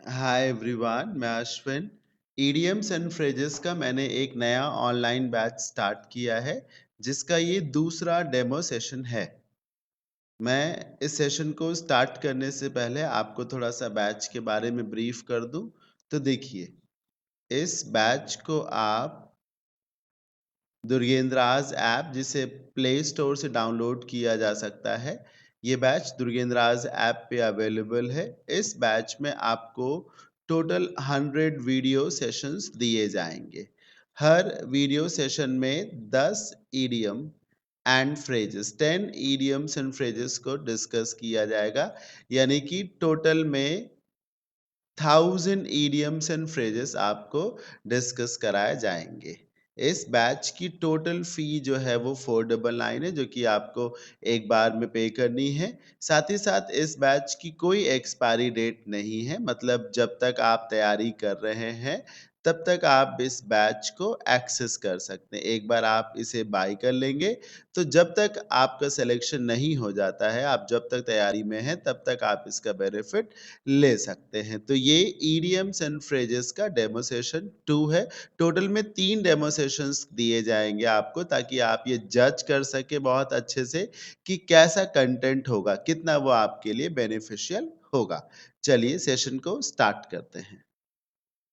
Hi everyone, मैं Ashwin. EDMs and phrases का मैंने एक नया ऑनलाइन बैच स्टार्ट किया है, जिसका ये दूसरा डेमो सेशन है। मैं इस सेशन को स्टार्ट करने से पहले आपको थोड़ा सा बैच के बारे में ब्रीफ कर दूं। तो देखिए, इस बैच को आप दुर्गेंद्राज ऐप, जिसे प्ले स्टोर से डाउनलोड किया जा सकता है, ये बैच दुर्गेंद्राज ऐप पे अवेलेबल है। इस बैच में आपको टोटल 100 वीडियो सेशंस दिए जाएंगे। हर वीडियो सेशन में 10 idiom and phrases 10 idioms and phrases को डिस्कस किया जाएगा, यानी कि टोटल में 1000 idioms एंड फ्रेजेस आपको डिस्कस कराए जाएंगे। इस बैच की टोटल फी जो है वो 499 है, जो कि आपको एक बार में पे करनी है। साथ ही साथ इस बैच की कोई एक्सपायरी डेट नहीं है, मतलब जब तक आप तैयारी कर रहे हैं तब तक आप इस बैच को एक्सेस कर सकते हैं। एक बार आप इसे बाय कर लेंगे तो जब तक आपका सिलेक्शन नहीं हो जाता है, आप जब तक तैयारी में हैं तब तक आप इसका बेनिफिट ले सकते हैं। तो ये ईडीएम्स एंड फ्रेजेस का डेमो सेशन 2 है। टोटल में 3 डेमो सेशंस दिए जाएंगे आपको, ताकि आप ये जज कर सके बहुत अच्छे से कि कैसा कंटेंट होगा, कितना वो आपके लिए बेनिफिशियल होगा। चलिए सेशन को स्टार्ट करते हैं।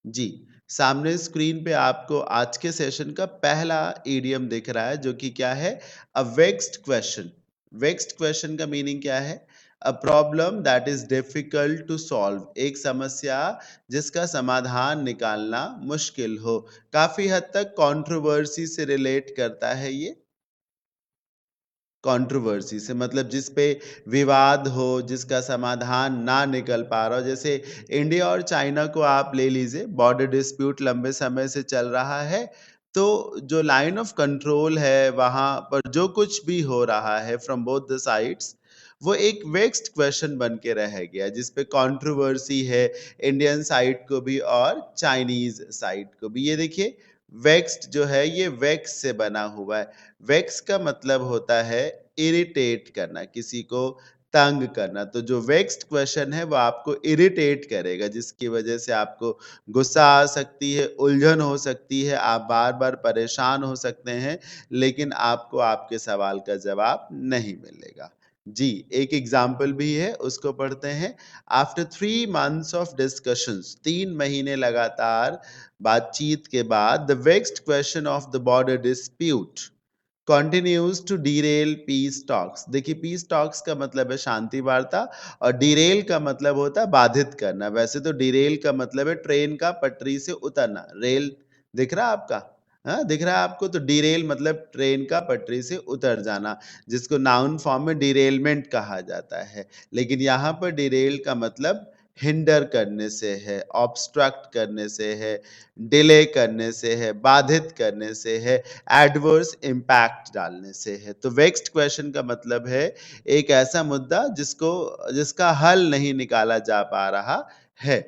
जी, सामने स्क्रीन पे आपको आज के सेशन का पहला ईडीएम दिख रहा है, जो कि क्या है? A vexed question. Vexed question का मीनिंग क्या है? A problem that is difficult to solve. एक समस्या जिसका समाधान निकालना मुश्किल हो। काफी हद तक कंट्रोवर्सी से रिलेट करता है ये। कंट्रोवर्सी से मतलब जिस पे विवाद हो, जिसका समाधान ना निकल पा रहा हो। जैसे इंडिया और चाइना को आप ले लीजिए, बॉर्डर डिस्प्यूट लंबे समय से चल रहा है। तो जो लाइन ऑफ कंट्रोल है, वहां पर जो कुछ भी हो रहा है फ्रॉम बोथ द साइड्स, वो एक वेक्स्ड क्वेश्चन बन के रह गया, जिस पे कंट्रोवर्सी है इंडियन साइड को भी और चाइनीज साइड को भी। ये देखिए, वेक्स्ड जो है ये वेक्स से बना हुआ है। वेक्स का मतलब होता है इरिटेट करना, किसी को तंग करना। तो जो वेक्स्ड क्वेश्चन है वो आपको इरिटेट करेगा, जिसकी वजह से आपको गुस्सा आ सकती है, उलझन हो सकती है, आप बार बार परेशान हो सकते हैं, लेकिन आपको आपके सवाल का जवाब नहीं मिलेगा। जी, एक एग्जाम्पल भी है, उसको पढ़ते हैं। आफ्टर 3 months ऑफ डिस्कशंस, 3 महीने लगातार बातचीत के बाद, the vexed question of the border dispute continues to derail peace talks। देखिए, पीस टॉक्स का मतलब है शांति वार्ता, और डिरेल का मतलब होता है बाधित करना। वैसे तो डिरेल का मतलब है ट्रेन का पटरी से उतरना। रेल दिख रहा है आपका? हाँ, दिख रहा है आपको? तो डिरेल मतलब ट्रेन का पटरी से उतर जाना, जिसको नाउन फॉर्म में डिरेलमेंट कहा जाता है। लेकिन यहाँ पर डिरेल का मतलब हिंडर करने से है, ऑब्स्ट्रक्ट करने से है, डिले करने से है, बाधित करने से है, एडवर्स इम्पैक्ट डालने से है। तो वेक्स्ड क्वेश्चन का मतलब है एक ऐसा मुद्दा जिसका हल नहीं निकाला जा पा रहा है।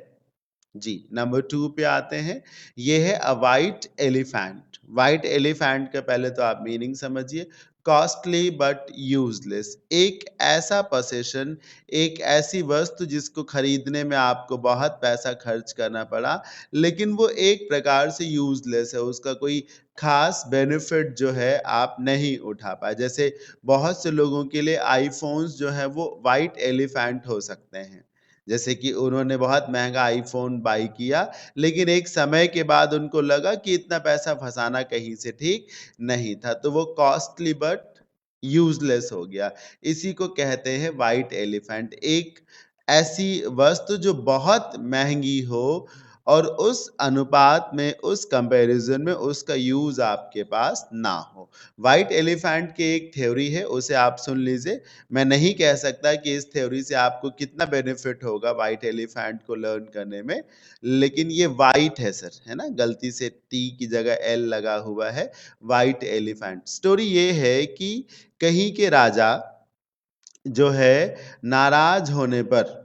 जी, नंबर 2 पे आते हैं। ये है अ व्हाइट एलिफेंट। व्हाइट एलिफेंट का पहले तो आप मीनिंग समझिए। Costly but useless. एक ऐसा पोसेशन, एक ऐसी वस्तु जिसको खरीदने में आपको बहुत पैसा खर्च करना पड़ा, लेकिन वो एक प्रकार से यूजलेस है। उसका कोई खास बेनिफिट जो है आप नहीं उठा पाए। जैसे बहुत से लोगों के लिए आईफ़ोन्स जो हैं वो व्हाइट एलिफेंट हो सकते हैं। जैसे कि उन्होंने बहुत महँगा आईफ़ोन बाय किया, लेकिन एक समय के बाद उनको लगा कि इतना पैसा फँसाना कहीं से ठीक नहीं था, तो वो कॉस्टली बट यूज़लेस हो गया। इसी को कहते हैं व्हाइट एलिफेंट। एक ऐसी वस्तु जो बहुत महँगी हो और उस अनुपात में, उस कंपैरिज़न में उसका यूज़ आपके पास ना हो। व्हाइट एलिफेंट की एक थ्योरी है, उसे आप सुन लीजिए। मैं नहीं कह सकता कि इस थ्योरी से आपको कितना बेनिफिट होगा व्हाइट एलिफेंट को लर्न करने में, लेकिन ये व्हाइट है सर, है ना? गलती से टी की जगह एल लगा हुआ है। व्हाइट एलिफेंट स्टोरी ये है कि कहीं के राजा जो है, नाराज होने पर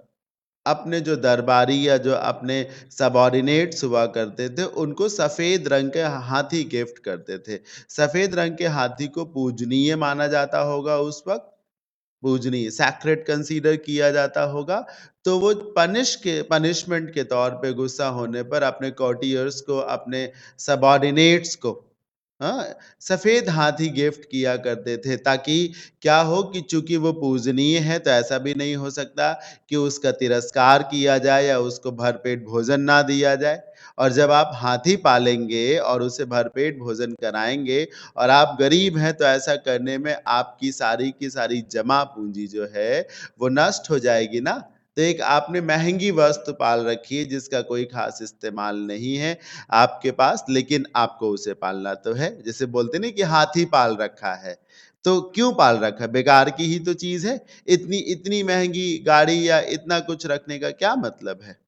अपने जो दरबारी या जो अपने सबऑर्डिनेट्स हुआ करते थे, उनको सफेद रंग के हाथी गिफ्ट करते थे। सफेद रंग के हाथी को पूजनीय माना जाता होगा उस वक्त। पूजनीय, सैक्रेड कंसीडर किया जाता होगा, तो वो पनिशमेंट के तौर पे गुस्सा होने पर अपने कॉर्टियर्स को, अपने सबॉर्डिनेट्स को, हाँ, सफ़ेद हाथी गिफ्ट किया करते थे, ताकि क्या हो कि चूँकि वो पूजनीय है, तो ऐसा भी नहीं हो सकता कि उसका तिरस्कार किया जाए या उसको भरपेट भोजन ना दिया जाए। और जब आप हाथी पालेंगे और उसे भरपेट भोजन कराएँगे और आप गरीब हैं, तो ऐसा करने में आपकी सारी की सारी जमा पूँजी जो है, वो नष्ट हो जाएगी ना। तो एक आपने महँगी वस्तु पाल रखी है जिसका कोई ख़ास इस्तेमाल नहीं है आपके पास, लेकिन आपको उसे पालना तो है। जैसे बोलते नहीं कि हाथी पाल रखा है, तो क्यों पाल रखा है? बेकार की ही तो चीज़ है। इतनी इतनी महँगी गाड़ी या इतना कुछ रखने का क्या मतलब है?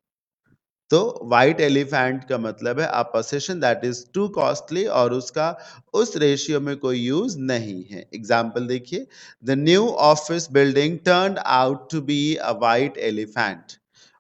तो व्हाइट एलिफेंट का मतलब है a possession that is too costly और उसका उस रेशियो में कोई यूज़ नहीं है। एग्ज़ाम्पल देखिए, the new office building turned out to be a white elephant.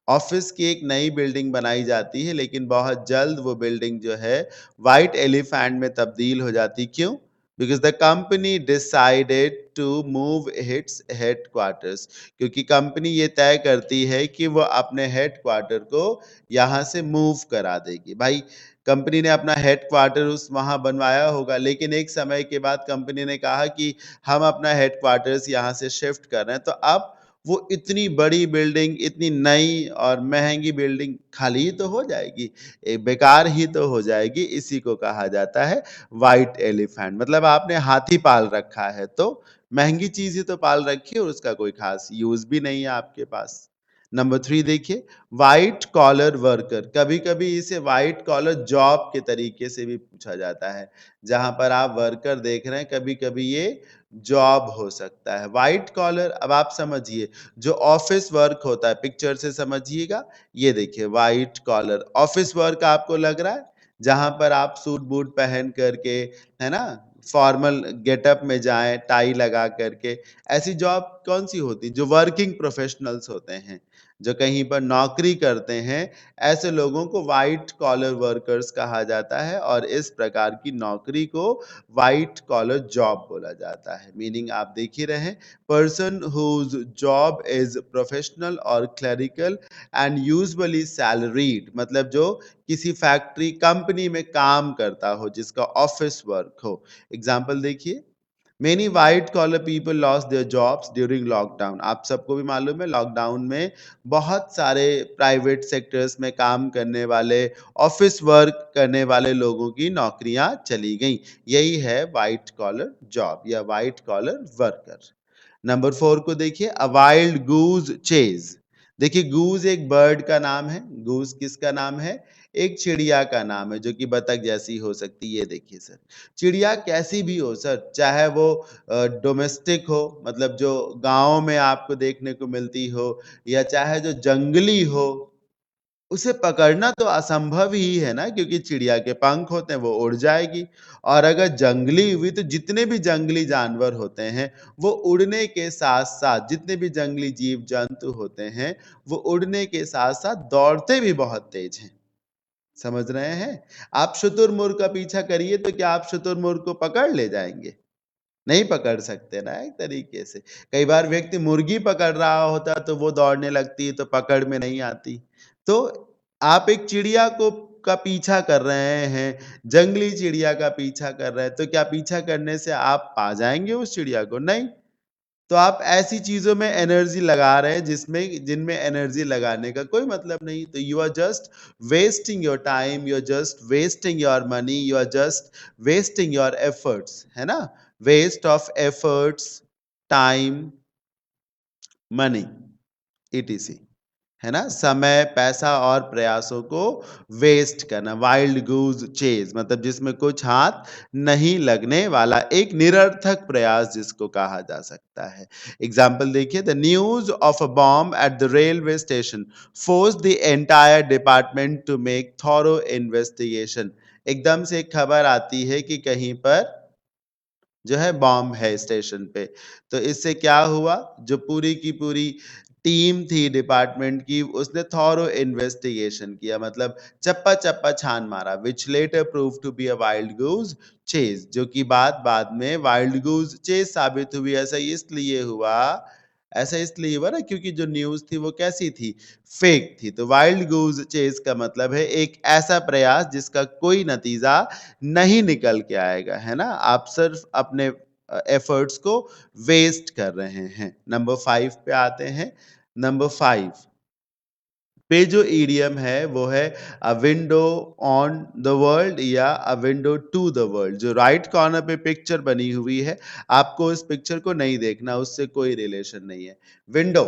Office की एक नई बिल्डिंग बनाई जाती है, लेकिन बहुत जल्द वो बिल्डिंग जो है व्हाइट एलिफेंट में तब्दील हो जाती। क्यों? Because the company decided to move its headquarters, क्योंकि कंपनी ये तय करती है कि वो अपने हेडक्वार्टर को यहाँ से मूव करा देगी। भाई, कंपनी ने अपना हेडक्वार्टर उस वहाँ बनवाया होगा, लेकिन एक समय के बाद कंपनी ने कहा कि हम अपना हेडक्वार्टर्स यहाँ से शिफ्ट कर रहे हैं, तो अब वो इतनी बड़ी बिल्डिंग, इतनी नई और महँगी बिल्डिंग खाली ही तो हो जाएगी, बेकार ही तो हो जाएगी। इसी को कहा जाता है व्हाइट एलिफेंट। मतलब आपने हाथी पाल रखा है, तो महँगी चीज़ ही तो पाल रखी है और उसका कोई ख़ास यूज़ भी नहीं है आपके पास। नंबर 3 देखिए, व्हाइट कॉलर वर्कर, कभी-कभी इसे व्हाइट कॉलर जॉब के तरीके से भी पूछा जाता है। जहाँ पर आप वर्कर देख रहे हैं, कभी-कभी ये जॉब हो सकता है। व्हाइट कॉलर, अब आप समझिए, जो ऑफ़िस वर्क होता है, पिक्चर से समझिएगा, ये देखिए व्हाइट कॉलर, ऑफ़िस वर्क आपको लग रहा है? जहाँ पर आप सूट-बूट पहन कर के, है ना? फॉर्मल गेटअप में जाएँ, टाई लगा कर के, ऐसी जॉब कौन-सी होती है? जो वर्किंग प्रोफ़ेशनल्स होते हैं, जो कहीं पर नौकरी करते हैं, ऐसे लोगों को व्हाइट कॉलर वर्कर्स कहा जाता है और इस प्रकार की नौकरी को व्हाइट कॉलर जॉब बोला जाता है। मीनिंग आप देख ही रहे हैं, person who's job is professional और क्लेरिकल एंड यूजुअली सैलरीड, मतलब जो किसी फैक्ट्री, कंपनी में काम करता हो, जिसका ऑफ़िस वर्क हो। एग्ज़ाम्पल देखिए, many white collar people lost their jobs during lockdown. आप सबको भी मालूम है, लॉकडाउन में बहुत सारे प्राइवेट सेक्टर्स में काम करने वाले, ऑफिस वर्क करने वाले लोगों की नौकरियां चली गईं। यही है व्हाइट कॉलर जॉब या व्हाइट कॉलर वर्कर। नंबर 4 को देखिए, अ वाइल्ड गूज चेज। देखिए, गूज एक बर्ड का नाम है। गूज किसका नाम है? एक चिड़िया का नाम है, जो कि बतख जैसी हो सकती है। ये देखिए सर, चिड़िया कैसी भी हो सर, चाहे वो डोमेस्टिक हो, मतलब जो गाँव में आपको देखने को मिलती हो, या चाहे जो जंगली हो, उसे पकड़ना तो असंभव ही है ना, क्योंकि चिड़िया के पंख होते हैं, वो उड़ जाएगी। और अगर जंगली हुई, तो जितने भी जंगली जानवर होते हैं, वो उड़ने के साथ-साथ, जितने भी जंगली जीव-जंतु होते हैं, वो उड़ने के साथ-साथ दौड़ते भी बहुत तेज़ हैं। समझ रहे हैं? आप शुतुरमुर्ग का पीछा करिए, तो क्या आप शुतुरमुर्ग को पकड़ ले जाएँगे? नहीं पकड़ सकते ना एक तरीके से। कई बार व्यक्ति मुर्गी पकड़ रहा होता है, तो वो दौड़ने लगती है, तो पकड़ में नहीं आती। तो आप एक चिड़िया को का पीछा कर रहे हैं, जंगली चिड़िया का पीछा कर रहे हैं, तो क्या पीछा करने से आप पा जाएँगे उस चिड़िया को? नहीं। तो आप ऐसी चीज़ों में एनर्जी लगा रहे हैं जिनमें एनर्जी लगाने का कोई मतलब नहीं। तो you are just wasting your time, you are just wasting your money, you are just wasting your efforts, है ना? Waste of efforts, time, money, ETC, है ना? समय, पैसा और प्रयासों को वेस्ट करना। वाइल्ड गूज़ चेज़, मतलब जिसमें कुछ हाथ नहीं लगने वाला, एक निरर्थक प्रयास जिसको कहा जा सकता है। एग्ज़ाम्पल देखिए, the news of a bomb at the railway station forced the entire department to make thorough investigation. एकदम से एक खबर आती है कि कहीं पर जो है बॉम्ब है स्टेशन पे। तो इससे क्या हुआ, जो पूरी की पूरी टीम थी डिपार्टमेंट की, उसने थॉरो इन्वेस्टिगेशन किया, मतलब चप्पा-चप्पा छान मारा, which later prove to be a wild goose chase, जो कि बाद बाद में वाइल्ड गूज़ चेज़ साबित हुई। ऐसा इसलिए हुआ ऐसा इसलिए हुआ ना क्योंकि जो न्यूज़ थी वो कैसी थी? फेक थी। तो वाइल्ड गूज़ चेस का मतलब है एक ऐसा प्रयास जिसका कोई नतीजा नहीं निकल के आएगा, है ना? आप सिर्फ़ अपने एफ़र्ट्स को वेस्ट कर रहे हैं। नंबर 5 पे आते हैं। नंबर 5 पे जो इडियम है वो है a window on the world या a window to the world. जो राइट कॉर्नर पे पिक्चर बनी हुई है, आपको उस पिक्चर को नहीं देखना, उससे कोई रिलेशन नहीं है। विंडो,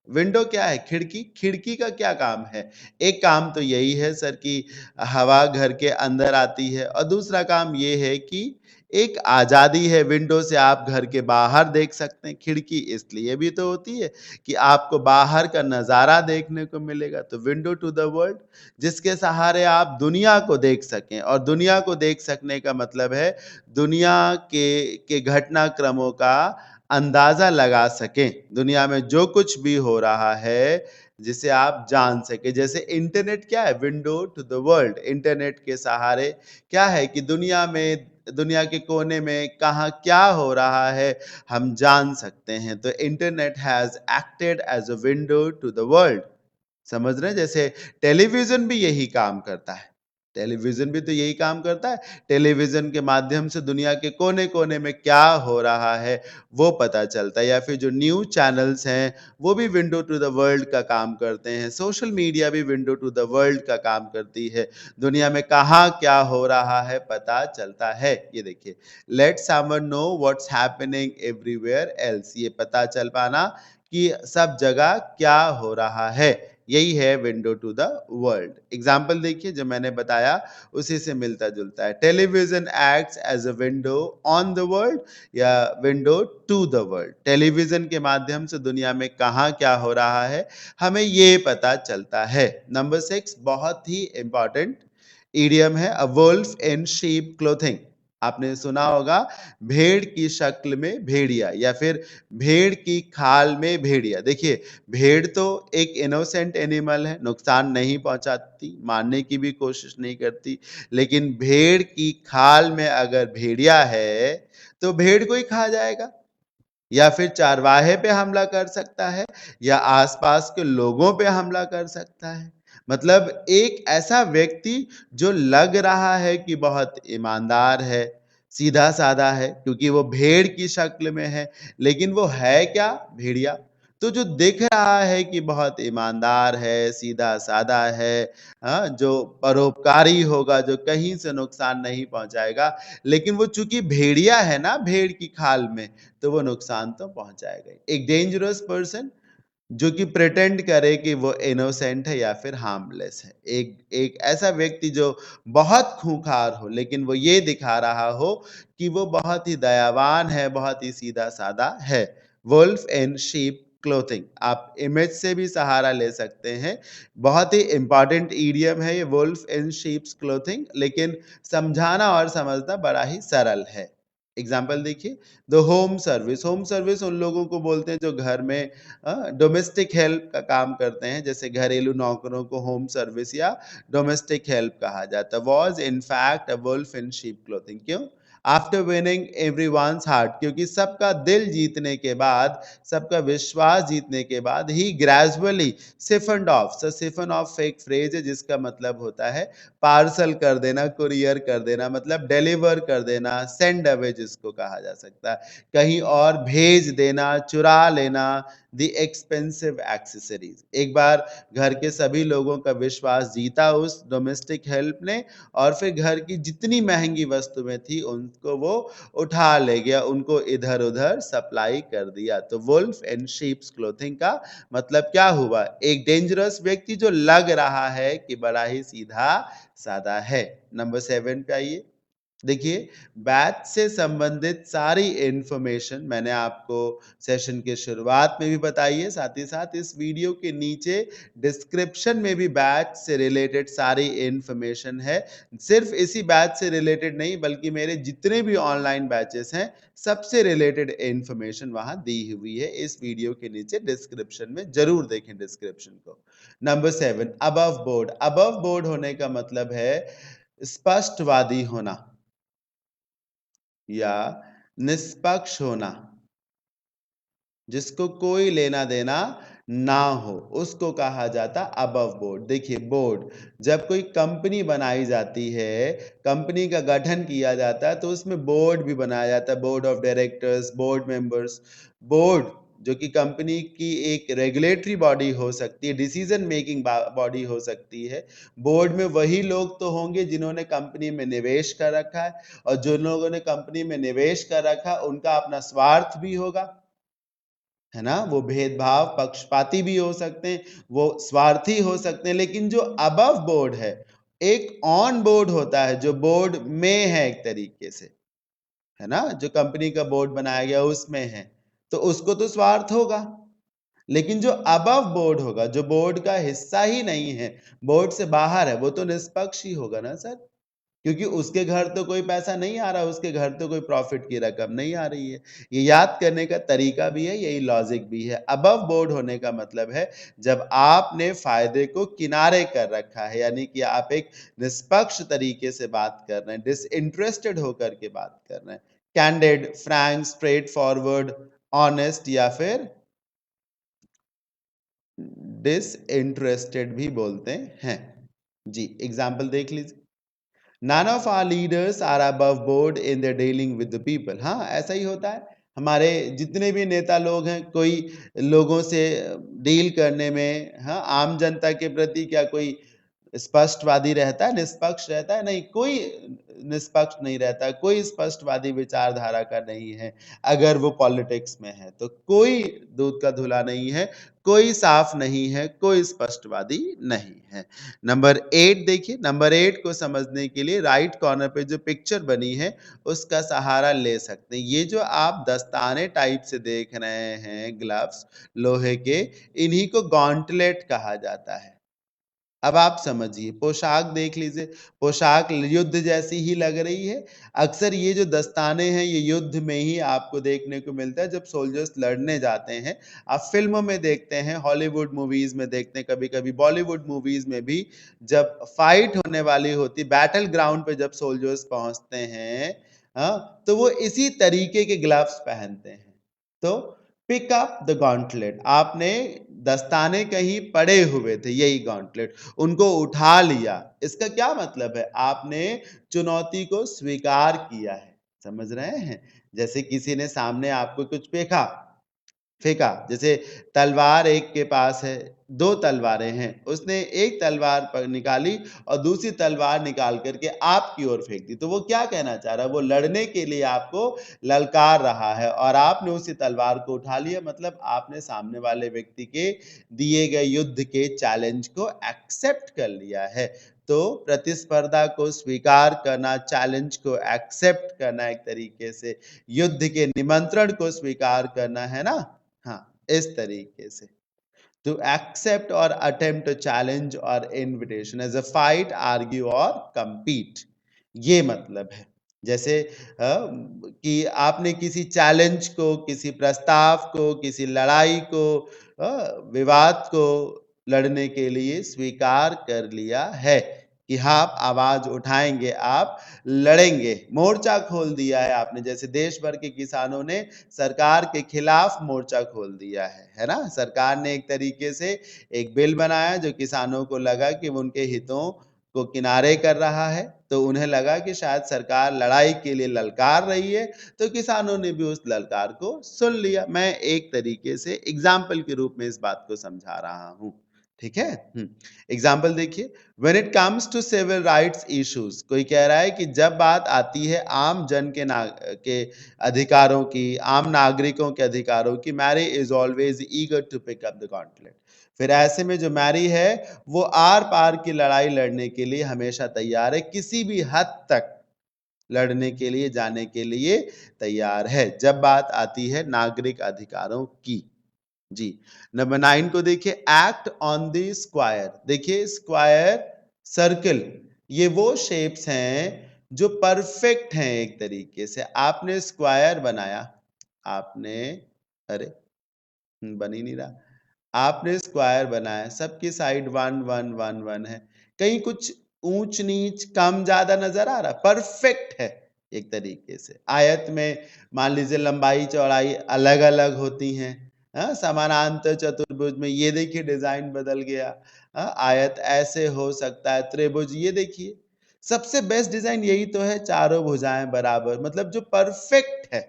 विंडो क्या है? खिड़की। खिड़की का क्या काम है? एक काम तो यही है सर कि हवा घर के अंदर आती है और दूसरा काम ये है कि एक आज़ादी है, विंडो से आप घर के बाहर देख सकते हैं। खिड़की इसलिए भी तो होती है कि आपको बाहर का नज़ारा देखने को मिलेगा। तो विंडो टू द वर्ल्ड जिसके सहारे आप दुनिया को देख सकें और दुनिया को देख सकने का मतलब है दुनिया के घटनाक्रमों का अंदाज़ा लगा सकें। दुनिया में जो कुछ भी हो रहा है, जिसे आप जान सकें। जैसे इंटरनेट क्या है? Window to the world. Internet के सहारे क्या है कि दुनिया के कोने में कहाँ क्या हो रहा है, हम जान सकते हैं। तो internet has acted as a window to the world. समझ रहे हैं? जैसे टेलीविज़न भी यही काम करता है। टेलीविज़न भी तो यही काम करता है। टेलीविज़न के माध्यम से दुनिया के कोने-कोने में क्या हो रहा है, वो पता चलता है या फिर जो न्यूज़ चैनल्स हैं, वो भी विंडो टू द वर्ल्ड का काम करते हैं। सोशल मीडिया भी विंडो टू द वर्ल्ड का काम करती है। दुनिया में कहाँ क्या हो रहा है, पता चलता है। ये देखिए, let someone know what's happening everywhere else. ये पता चल पाना कि सब जगह क्या हो रहा है। यही है window to the world. Example देखिए जो मैंने बताया उसी से मिलता जुलता है। Television acts as a window on the world या window to the world. Television के माध्यम से दुनिया में कहाँ क्या हो रहा है हमें ये पता चलता है। नंबर 6 बहुत ही इंपॉर्टेंट इडियम है a wolf in sheep clothing. आपने सुना होगा भेड़ की शक्ल में भेड़िया या फिर भेड़ की खाल में भेड़िया। देखिए भेड़ तो एक इनोसेंट एनिमल है, नुकसान नहीं पहुंचाती, मारने की भी कोशिश नहीं करती, लेकिन भेड़ की खाल में अगर भेड़िया है तो भेड़ को ही खा जाएगा या फिर चारवाहे पे हमला कर सकता है या आसपास के लोगों पे हमला कर सकता है। मतलब एक ऐसा व्यक्ति जो लग रहा है कि बहुत ईमानदार है, सीधा-साधा है क्योंकि वो भेड़ की शक्ल में है, लेकिन वो है क्या? भेड़िया। तो जो दिख रहा है कि बहुत ईमानदार है, सीधा-साधा है, जो परोपकारी होगा, जो कहीं से नुकसान नहीं पहुँचाएगा, लेकिन वो चूँकि भेड़िया है ना भेड़ की खाल में, तो वो नुकसान तो पहुंचाएगा ही। एक डेंजरस पर्सन जो कि प्रिटेंड करे कि वो इनोसेंट है या फिर हार्मलेस है। एक एक ऐसा व्यक्ति जो बहुत खूंखार हो लेकिन वो ये दिखा रहा हो कि वो बहुत ही दयावान है, बहुत ही सीधा-साधा है। Wolf in sheep clothing. आप इमेज से भी सहारा ले सकते हैं। बहुत ही इम्पोर्टेंट इडियम है ये वुल्फ इन शीप्स क्लोथिंग लेकिन समझाना और समझना बड़ा ही सरल है। एग्जाम्पल देखिए the home service. Home service उन लोगों को बोलते हैं जो घर में डोमेस्टिक हेल्प का काम करते हैं जैसे घरेलू नौकरों को होम सर्विस या डोमेस्टिक हेल्प कहा जाता है। Was in fact a wolf in sheep clothing. क्यों? After winning everyone's heart. क्योंकि सबका दिल जीतने के बाद, सबका विश्वास जीतने के बाद ही gradually siphoned off. So siphon off एक फ्रेज है जिसका मतलब होता है पार्सल कर देना, कुरियर कर देना, मतलब डिलीवर कर देना, सेंड अवे जिसको कहा जा सकता है, कहीं और भेज देना, चुरा लेना, द एक्सपेंसिव एक्सेसरीज। एक बार घर के सभी लोगों का विश्वास जीता उस डोमेस्टिक हेल्प ने और फिर घर की जितनी महंगी वस्तुएं थी उनको वो उठा ले गया, उनको इधर उधर सप्लाई कर दिया। तो वुल्फ एंड शीप्स क्लोथिंग का मतलब क्या हुआ? एक डेंजरस व्यक्ति जो लग रहा है कि बड़ा ही सीधा सादा है। नंबर 7 पे आइए। देखिए बैच से संबंधित सारी इन्फॉर्मेशन मैंने आपको सेशन के शुरुआत में भी बताई है, साथ ही साथ इस वीडियो के नीचे डिस्क्रिप्शन में भी बैच से रिलेटेड सारी इन्फॉर्मेशन है। सिर्फ इसी बैच से रिलेटेड नहीं बल्कि मेरे जितने भी ऑनलाइन बैचेस हैं सबसे रिलेटेड इन्फॉर्मेशन वहां दी हुई है इस वीडियो के नीचे डिस्क्रिप्शन में। जरूर देखें डिस्क्रिप्शन को। Number 7 above board. Above board होने का मतलब है स्पष्टवादी होना या निष्पक्ष होना। जिसको कोई लेना देना ना हो, उसको कहा जाता अबव बोर्ड। देखिए बोर्ड, जब कोई कंपनी बनाई जाती है, कंपनी का गठन किया जाता है, तो उसमें बोर्ड भी बनाया जाता है, board of directors, board members. Board जो कि कंपनी की एक रेगुलेटरी बॉडी हो सकती है, डिसीजन मेकिंग बॉडी हो सकती है। बोर्ड में वही लोग तो होंगे जिन्होंने कंपनी में निवेश कर रखा है, और जो लोगों ने कंपनी में निवेश कर रखा उनका अपना स्वार्थ भी होगा, है ना? वो भेदभाव पक्षपाती भी हो सकते हैं, वो स्वार्थी हो सकते हैं, लेकिन जो अबव बोर्ड है, एक ऑन बोर्ड होता है जो बोर्ड में है एक तरीके से, है ना? जो कंपनी का बोर्ड बनाया गया उसमें है, तो उसको तो स्वार्थ होगा। लेकिन जो अबव बोर्ड होगा, जो बोर्ड का हिस्सा ही नहीं है, बोर्ड से बाहर है, वो तो निष्पक्ष ही होगा ना सर। क्योंकि उसके घर तो कोई पैसा नहीं आ रहा, उसके घर तो कोई प्रॉफिट की रकम नहीं आ रही है। ये याद करने का तरीका भी है, यही लॉजिक भी है। अबव बोर्ड होने का मतलब है जब आपने फायदे को किनारे कर रखा है, यानी कि आप एक निष्पक्ष तरीके से बात कर रहे हैं, डिसइंटरेस्टेड होकर के बात कर रहे हैं, candid, Frank, straight forward, honest, या फिर डिसइंटरेस्टेड भी बोलते हैं। जी, एग्जाम्पल देख लीजिए। None of our leaders are above board in their dealing with the people। हाँ, ऐसा ही होता है। हमारे जितने भी नेता लोग हैं, कोई लोगों से डील करने में, हाँ, आम जनता के प्रति क्या कोई स्पष्टवादी रहता है, निष्पक्ष रहता है? नहीं, कोई निष्पक्ष नहीं रहता, कोई स्पष्टवादी विचारधारा का नहीं है। अगर वो पॉलिटिक्स में है तो कोई दूध का धुला नहीं है, कोई साफ नहीं है, कोई स्पष्टवादी नहीं है। नंबर 8 देखिए, नंबर 8 को समझने के लिए राइट कॉर्नर पे जो पिक्चर बनी है उसका सहारा ले सकते हैं। ये जो आप दस्ताने टाइप से देख रहे हैं, ग्लव्स लोहे के, इन्हीं को गॉन्टलेट कहा जाता है। अब आप समझिए, पोशाक देख लीजिए, पोशाक युद्ध जैसी ही लग रही है। अक्सर ये जो दस्ताने हैं, ये युद्ध में ही आपको देखने को मिलता है, जब सोल्जर्स लड़ने जाते हैं। आप फ़िल्मों में देखते हैं, हॉलीवुड मूवीज़ में देखते हैं, कभी-कभी बॉलीवुड मूवीज़ में भी जब फाइट होने वाली होती, बैटल ग्राउंड पे जब सोल्जर्स पहुँचते हैं, हाँ, तो वो इसी तरीके के ग्लव्स पहनते हैं। तो पिक अप द गॉन्टलेट, आपने दस्ताने कहीं पड़े हुए थे, यही गॉन्टलेट, उनको उठा लिया। इसका क्या मतलब है? आपने चुनौती को स्वीकार किया है। समझ रहे हैं? जैसे किसी ने सामने आपको कुछ फेंका, जैसे तलवार एक के पास है, 2 तलवारें हैं, उसने एक तलवार निकाली और दूसरी तलवार निकाल करके आपकी ओर फेंक दी। तो वो क्या कहना चाह रहा है? वो लड़ने के लिए आपको ललकार रहा है और आपने उसी तलवार को उठा लिया, मतलब आपने सामने वाले व्यक्ति के दिए गए युद्ध के चैलेंज को एक्सेप्ट कर लिया है। तो प्रतिस्पर्धा को स्वीकार करना, चैलेंज को एक्सेप्ट करना, एक तरीके से युद्ध के निमंत्रण को स्वीकार करना, है ना? हाँ, इस तरीके से। To accept or attempt a challenge or invitation as a fight, argue or compete, ये मतलब है। जैसे कि आपने किसी चैलेंज को, किसी प्रस्ताव को, किसी लड़ाई को, विवाद को लड़ने के लिए स्वीकार कर लिया है कि हाँ, आप आवाज उठाएंगे, आप लड़ेंगे, मोर्चा खोल दिया है आपने। जैसे देश भर के किसानों ने सरकार के खिलाफ मोर्चा खोल दिया है ना? सरकार ने एक तरीके से एक बिल बनाया जो किसानों को लगा कि वो उनके हितों को किनारे कर रहा है, तो उन्हें लगा कि शायद सरकार लड़ाई के लिए ललकार रही है, तो किसानों ने भी उस ललकार को सुन लिया। मैं एक तरीके से एग्जाम्पल के रूप में इस बात को समझा रहा हूँ। ठीक है? एग्जाम्पल देखिए, when it comes to civil rights issues, कोई कह रहा है कि जब बात आती है आम जन के अधिकारों की, आम नागरिकों के अधिकारों की, Mary is always eager to pick up the gauntlet. फिर ऐसे में जो मैरी है वो आर पार की लड़ाई लड़ने के लिए हमेशा तैयार है, किसी भी हद तक लड़ने के लिए, जाने के लिए तैयार है जब बात आती है नागरिक अधिकारों की। जी, नंबर 9 को देखिए, एक्ट ऑन द स्क्वायर। देखिए स्क्वायर, सर्कल, ये वो शेप्स हैं जो परफेक्ट हैं एक तरीके से। आपने स्क्वायर बनाया, आपने, अरे बन ही नहीं रहा। आपने स्क्वायर बनाया, सबकी साइड 1 1 1 1 है, कहीं कुछ ऊंच नीच कम ज्यादा नजर आ रहा? परफेक्ट है एक तरीके से। आयत में मान लीजिए लंबाई चौड़ाई अलग अलग होती हैं, समानांतर चतुर्भुज में ये देखिए डिजाइन बदल गया। आयत ऐसे हो सकता है, त्रिभुज ये देखिए। सबसे बेस्ट डिजाइन यही तो है, चारों भुजाएं बराबर, मतलब जो परफेक्ट है।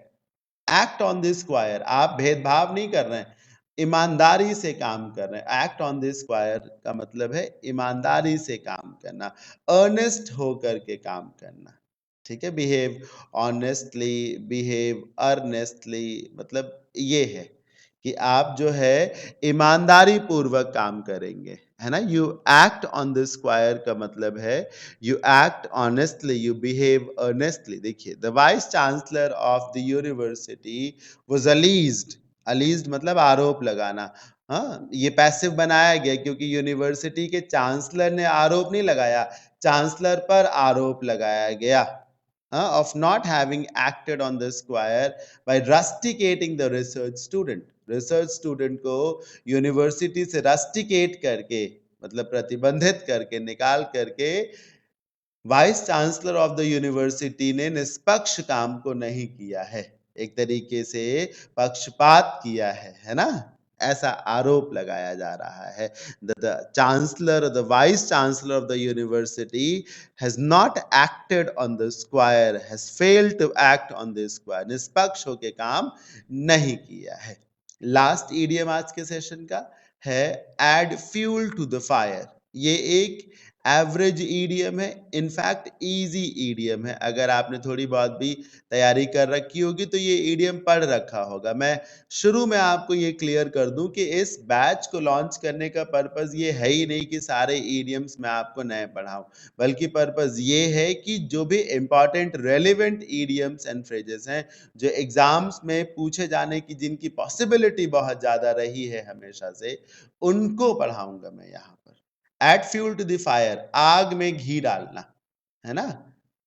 एक्ट ऑन द स्क्वायर, आप भेदभाव नहीं कर रहे हैं, ईमानदारी से काम कर रहे हैं। एक्ट ऑन द स्क्वायर का मतलब है ईमानदारी से काम करना, अर्नेस्ट होकर के काम करना। ठीक है, बिहेव ऑनेस्टली, बिहेव अर्नेस्टली, मतलब ये है कि आप जो है ईमानदारी पूर्वक काम करेंगे, है ना। You act on the square का मतलब है you act honestly, you behave earnestly. देखिए, the vice chancellor of the university was alleged. Alleged मतलब आरोप लगाना। हाँ, ये पैसिव बनाया गया क्योंकि यूनिवर्सिटी के चांसलर ने आरोप नहीं लगाया, चांसलर पर आरोप लगाया गया of not having acted on the square by rusticating the research student। Research student को यूनिवर्सिटी से रस्टिकेट करके, मतलब प्रतिबंधित करके, निकाल करके vice chancellor of the university ने निष्पक्ष काम को नहीं किया है, एक तरीके से पक्षपात किया है ना, ऐसा आरोप लगाया जा रहा है। The chancellor, the vice chancellor of the university has not acted on the square, has failed to act on the square, निष्पक्ष होकर काम नहीं किया है। लास्ट ईडीएम आज के सेशन का है add fuel to the fire. ये एक एवरेज ईडीएम है, इनफैक्ट इजी ईडीएम है। अगर आपने थोड़ी बहुत भी तैयारी कर रखी होगी तो ये ईडीएम पढ़ रखा होगा। मैं शुरू में आपको ये क्लियर कर दूं कि इस बैच को लॉन्च करने का पर्पस ये है ही नहीं कि सारे ईडीएम्स मैं आपको नए पढ़ाऊं, बल्कि पर्पस ये है कि जो भी important relevant EDMs and phrases हैं, जो एग्जाम्स में पूछे जाने की जिनकी पॉसिबिलिटी बहुत ज्यादा रही है हमेशा से, उनको पढ़ाऊंगा मैं यहाँ पर। Add fuel to the fire, आग में घी डालना, है ना,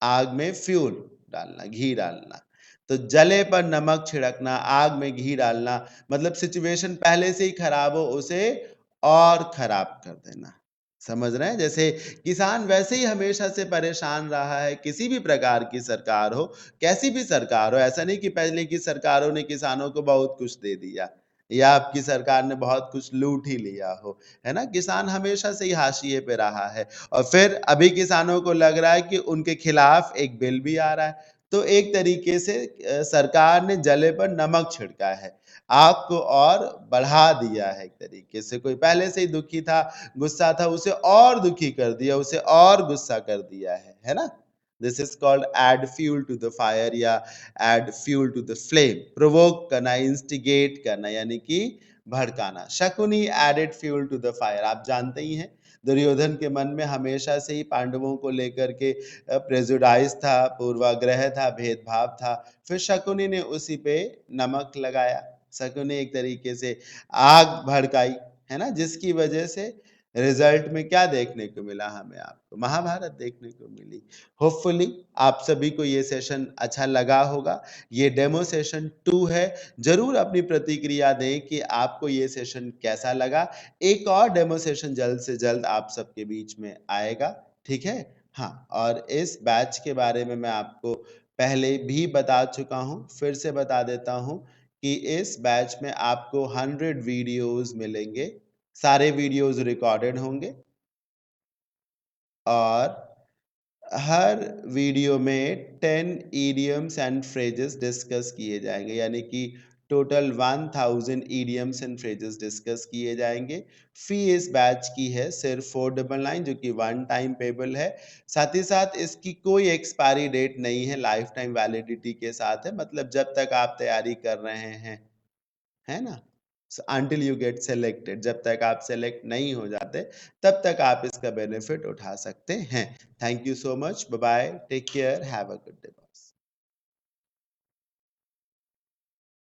आग में फ्यूल डालना, घी डालना। तो जले पर नमक छिड़कना, आग में घी डालना, मतलब सिचुएशन पहले से ही खराब हो उसे और खराब कर देना। समझ रहे हैं, जैसे किसान वैसे ही हमेशा से परेशान रहा है, किसी भी प्रकार की सरकार हो, कैसी भी सरकार हो। ऐसा नहीं कि पहले की सरकारों ने किसानों को बहुत कुछ दे दिया या आपकी सरकार ने बहुत कुछ लूट ही लिया हो, है ना। किसान हमेशा से ही हाशिए पे रहा है, और फिर अभी किसानों को लग रहा है कि उनके खिलाफ एक बिल भी आ रहा है। तो एक तरीके से सरकार ने जले पर नमक छिड़का है, आग को और बढ़ा दिया है। एक तरीके से कोई पहले से ही दुखी था, गुस्सा था, उसे और दुखी कर दिया, उसे और गुस्सा कर दिया है ना। This is called add fuel to the fire या add fuel to the flame. Provoke करना, इंस्टिगेट करना, यानी कि भड़काना। Shakuni added fuel to the fire, आप जानते ही हैं दुर्योधन के मन में हमेशा से ही पांडवों को लेकर के प्रेजुडाइज था, पूर्वाग्रह था, भेदभाव था। फिर शकुनी ने उसी पे नमक लगाया, शकुनी एक तरीके से आग भड़काई, है ना, जिसकी वजह से रिजल्ट में क्या देखने को मिला, हमें आपको महाभारत देखने को मिली। होपफुली आप सभी को ये सेशन अच्छा लगा होगा। ये डेमो सेशन 2 है। जरूर अपनी प्रतिक्रिया दें कि आपको ये सेशन कैसा लगा। एक और डेमो सेशन जल्द से जल्द आप सबके बीच में आएगा, ठीक है। हाँ, और इस बैच के बारे में मैं आपको पहले भी बता चुका हूँ, फिर से बता देता हूँ कि इस बैच में आपको 100 वीडियोस मिलेंगे। सारे वीडियोस रिकॉर्डेड होंगे और हर वीडियो में 10 इडियम्स एंड फ्रेजेस डिस्कस किए जाएंगे, यानी कि total 1000 idioms and phrases discuss किए जाएंगे। फी इस बैच की है सिर्फ 499, जो कि वन टाइम पेबल है। साथ ही साथ इसकी कोई एक्सपायरी डेट नहीं है, लाइफ टाइम वैलिडिटी के साथ है, मतलब जब तक आप तैयारी कर रहे हैं, है ना। अंटिल यू गेट सेलेक्टेड, जब तक आप सेलेक्ट नहीं हो जाते तब तक आप इसका बेनिफिट उठा सकते हैं। Thank you so much, bye bye, take care, have a good day.